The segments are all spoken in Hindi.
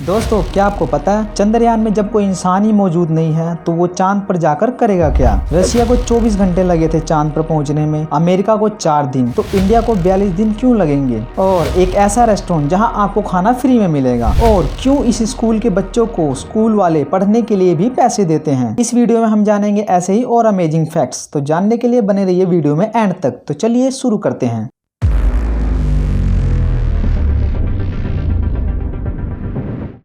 दोस्तों क्या आपको पता है चंद्रयान में जब कोई इंसान ही मौजूद नहीं है तो वो चांद पर जाकर करेगा क्या। रशिया को 24 घंटे लगे थे चांद पर पहुंचने में, अमेरिका को 4 दिन, तो इंडिया को 42 दिन क्यों लगेंगे। और एक ऐसा रेस्टोरेंट जहां आपको खाना फ्री में मिलेगा, और क्यों इस स्कूल के बच्चों को स्कूल वाले पढ़ने के लिए भी पैसे देते हैं। इस वीडियो में हम जानेंगे ऐसे ही और अमेजिंग फैक्ट्स। तो जानने के लिए बने रहिए वीडियो में एंड तक। तो चलिए शुरू करते हैं।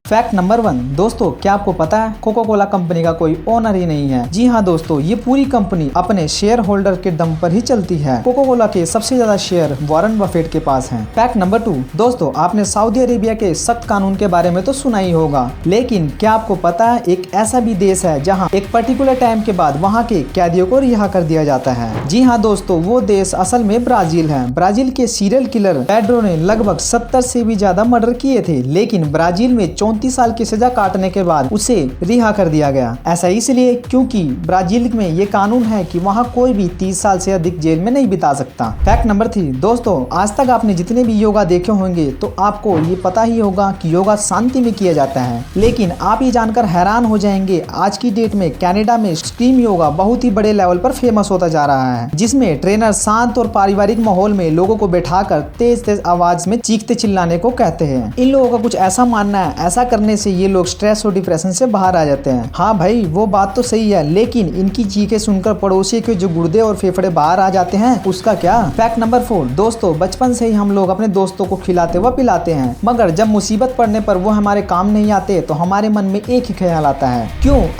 फैक्ट नंबर 1, दोस्तों क्या आपको पता है कोका कोला कंपनी का कोई ओनर ही नहीं है। जी हाँ दोस्तों, ये पूरी कंपनी अपने शेयर होल्डर के दम पर ही चलती है। कोका कोला के सबसे ज्यादा शेयर वॉरेन बफेट के पास हैं। फैक्ट नंबर 2, दोस्तों आपने सऊदी अरेबिया के सख्त कानून के बारे में तो सुना ही होगा, लेकिन क्या आपको पता है एक ऐसा भी देश है जहाँ एक पर्टिकुलर टाइम के बाद वहाँ के कैदियों को रिहा कर दिया जाता है। जी हाँ दोस्तों, वो देश असल में ब्राजील है। ब्राजील के सीरियल किलर पेड्रो ने लगभग 70 से भी ज्यादा मर्डर किए थे, लेकिन ब्राजील में 34 साल की सजा काटने के बाद उसे रिहा कर दिया गया। ऐसा इसलिए क्योंकि ब्राजील में ये कानून है कि वहाँ कोई भी 30 साल से अधिक जेल में नहीं बिता सकता। फैक्ट नंबर 3, दोस्तों आज तक आपने जितने भी योगा देखे होंगे तो आपको ये पता ही होगा कि योगा शांति में किया जाता है, लेकिन आप ये जानकर हैरान हो जाएंगे आज की डेट में कनाडा में स्ट्रीम योगा बहुत ही बड़े लेवल पर फेमस होता जा रहा है, जिसमें ट्रेनर शांत और पारिवारिक माहौल में लोगों को बैठाकर तेज तेज आवाज में चीखते चिल्लाने को कहते हैं। इन लोगों का कुछ ऐसा मानना है ऐसा करने से ये लोग स्ट्रेस और डिप्रेशन से बाहर आ जाते हैं। हाँ भाई वो बात तो सही है, लेकिन इनकी चीखें सुनकर पड़ोसी के जो गुर्दे और फेफड़े बाहर आ जाते हैं उसका क्या। फैक्ट नंबर 4, दोस्तों बचपन से ही हम लोग अपने दोस्तों को खिलाते व पिलाते हैं, मगर जब मुसीबत पड़ने पर वो हमारे काम नहीं आते तो हमारे मन में एक ही ख्याल आता है,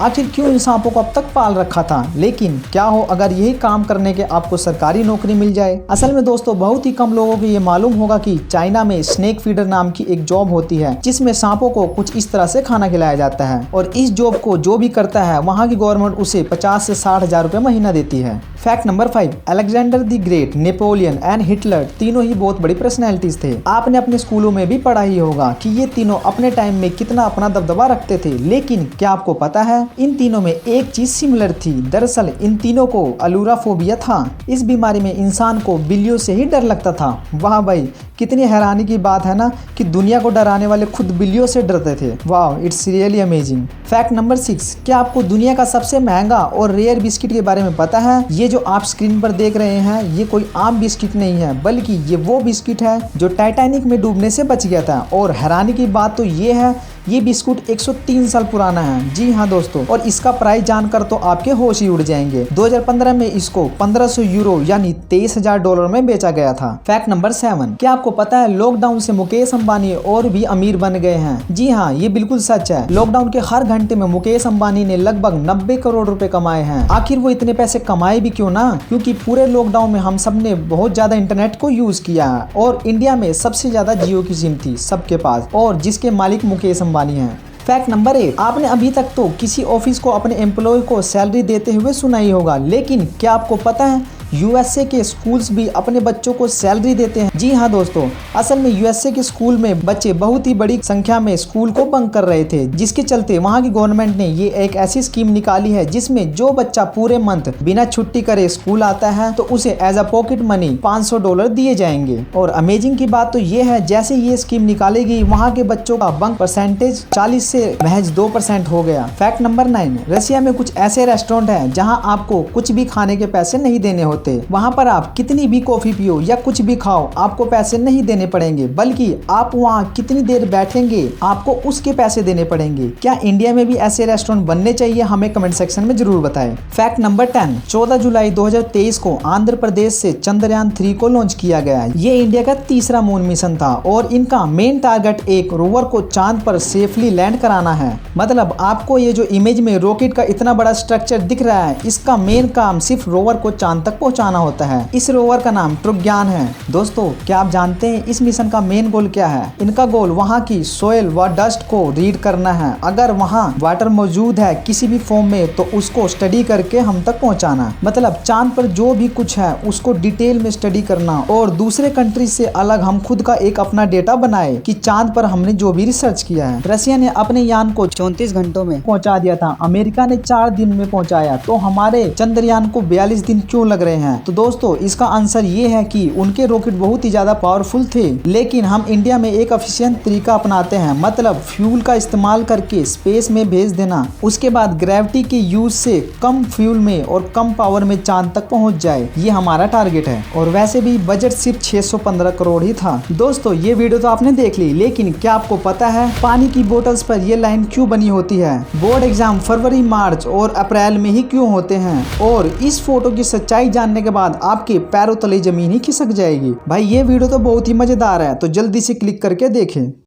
आखिर क्यों इन सांपों को अब तक पाल रखा था। लेकिन क्या हो अगर यही काम करने के आपको सरकारी नौकरी मिल जाए। असल में दोस्तों बहुत ही कम लोगों को ये मालूम होगा कि चाइना में स्नेक फीडर नाम की एक जॉब होती है, जिसमें सांपों को कुछ इस तरह से खाना खिलाया जाता है, और इस जॉब को जो भी करता है वहाँ की गवर्नमेंट उसे 50 से 60 हजार रुपए महीना देती है। Fact number 5, Alexander the great, Napoleon and Hitler तीनों ही बहुत बड़ी पर्सनैलिटीज थे। आपने अपने स्कूलों में भी पढ़ा ही होगा कि ये तीनों अपने टाइम में कितना अपना दबदबा रखते थे, लेकिन क्या आपको पता है इन तीनों में एक चीज सिमिलर थी। दरअसल इन तीनों को अलूराफोबिया था। इस बीमारी में इंसान को बिल्लियों से ही डर लगता था। वाह भाई, कितनी हैरानी की बात है ना कि दुनिया को डराने वाले खुद बिल्लियों से डरते थे। वाह, it's really amazing. Fact number 6, क्या आपको दुनिया का सबसे महंगा और रेयर बिस्किट के बारे में पता है। ये जो आप स्क्रीन पर देख रहे हैं ये कोई आम बिस्किट नहीं है, बल्कि ये वो बिस्किट है जो टाइटैनिक में डूबने से बच गया था। और हैरानी की बात तो ये है ये बिस्कुट 103 साल पुराना है। जी हाँ दोस्तों, और इसका प्राइस जानकर तो आपके होश ही उड़ जाएंगे। 2015 में इसको 1500 यूरो यानी $23,000 में बेचा गया था। फैक्ट नंबर 7, क्या आपको पता है लॉकडाउन से मुकेश अंबानी और भी अमीर बन गए हैं। जी हाँ, ये बिल्कुल सच है। लॉकडाउन के हर घंटे में मुकेश अंबानी ने लगभग 90 करोड़ रुपए कमाए हैं। आखिर वो इतने पैसे कमाए भी क्यों ना, क्योंकि पूरे लॉकडाउन में हम सब ने बहुत ज्यादा इंटरनेट को यूज किया है, और इंडिया में सबसे ज्यादा जियो की सिम थी सबके पास, और जिसके मालिक मुकेश अंबानी हैं। फैक्ट नंबर 8, आपने अभी तक तो किसी ऑफिस को अपने एम्प्लॉय को सैलरी देते हुए सुना ही होगा, लेकिन क्या आपको पता है यूएसए के स्कूल्स भी अपने बच्चों को सैलरी देते हैं। जी हाँ दोस्तों, असल में यूएसए के स्कूल में बच्चे बहुत ही बड़ी संख्या में स्कूल को बंक कर रहे थे, जिसके चलते वहाँ की गवर्नमेंट ने ये एक ऐसी स्कीम निकाली है जिसमें जो बच्चा पूरे मंथ बिना छुट्टी करे स्कूल आता है तो उसे एज अ पॉकेट मनी $500 दिए जाएंगे। और अमेजिंग की बात तो ये है जैसे ये स्कीम निकाली गई वहाँ के बच्चों का बंक परसेंटेज 40 से महज 2% हो गया। फैक्ट नंबर 9, रशिया में कुछ ऐसे रेस्टोरेंट है जहाँ आपको कुछ भी खाने के पैसे नहीं देने होते। वहाँ पर आप कितनी भी कॉफी पियो या कुछ भी खाओ आपको पैसे नहीं देने पड़ेंगे, बल्कि आप वहाँ कितनी देर बैठेंगे आपको उसके पैसे देने पड़ेंगे। क्या इंडिया में भी ऐसे रेस्टोरेंट बनने चाहिए? हमें कमेंट सेक्शन में जरूर बताएं। फैक्ट नंबर 10, 14 जुलाई 2023 को आंध्र प्रदेश से चंद्रयान 3 को लॉन्च किया गया। ये इंडिया का तीसरा मून मिशन था, और इनका मेन टारगेट एक रोवर को चांद पर सेफली लैंड कराना है। मतलब आपको ये जो इमेज में रॉकेट का इतना बड़ा स्ट्रक्चर दिख रहा है, इसका मेन काम सिर्फ रोवर को चांद तक पहुंचाना होता है। इस रोवर का नाम ट्रुज्ञान है। दोस्तों क्या आप जानते हैं इस मिशन का मेन गोल क्या है? इनका गोल वहाँ की सोयल व डस्ट को रीड करना है। अगर वहाँ वाटर मौजूद है किसी भी फॉर्म में तो उसको स्टडी करके हम तक पहुँचाना। मतलब चांद पर जो भी कुछ है उसको डिटेल में स्टडी करना, और दूसरे कंट्री से अलग हम खुद का एक अपना डेटा बनाए कि चांद पर हमने जो भी रिसर्च किया है। रशिया ने अपने यान को 34 घंटों में पहुँचा दिया था, अमेरिका ने 4 दिन में पहुँचाया, तो हमारे चंद्रयान को 42 दिन क्यों लग रहे रहे हैं। तो दोस्तों इसका आंसर ये है कि उनके रॉकेट बहुत ही ज्यादा पावरफुल थे, लेकिन हम इंडिया में एक एफिशिएंट तरीका अपनाते हैं, मतलब फ्यूल का इस्तेमाल करके स्पेस में भेज देना, उसके बाद ग्रेविटी के यूज से कम फ्यूल में और कम पावर में चांद तक पहुंच जाए। ये हमारा टारगेट है और वैसे भी बजट सिर्फ 615 करोड़ ही था। दोस्तों ये वीडियो तो आपने देख ली, लेकिन क्या आपको पता है पानी की बोतल्स पर ये लाइन क्यों बनी होती है? बोर्ड एग्जाम फरवरी, मार्च और अप्रैल में ही क्यों होते हैं? और इस फोटो की सच्चाई जानने के बाद आपके पैरों तले जमीन ही खिसक जाएगी। भाई ये वीडियो तो बहुत ही मजेदार है, तो जल्दी से क्लिक करके देखें।